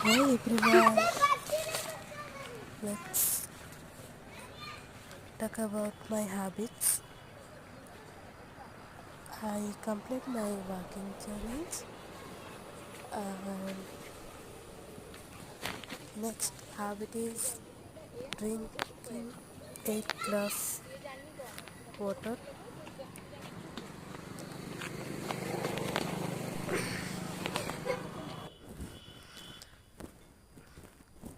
Hey everyone, let's talk about my habits. I complete my walking challenge, and next habit is drinking 8 glass water.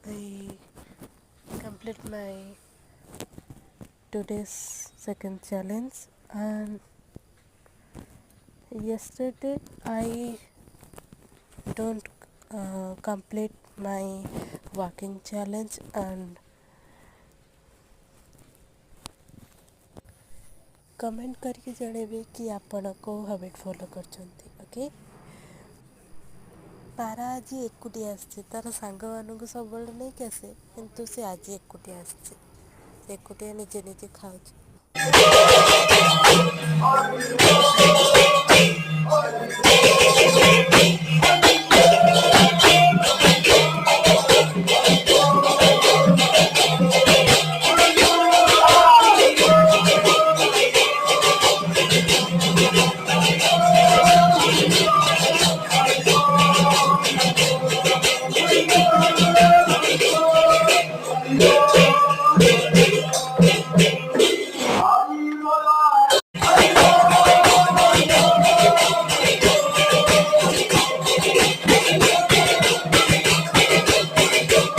I complete my today's second challenge, and yesterday I don't complete my walking challenge, and comment करके जणेबे कि आपण को habit follow करछंती okay. पारा आज एकुटिया आसছে तार सांग मानू सब नहीं कि आसे किंतु से आज एकुटिया आसছে एकुटिया निजे निजे खाଉଛି।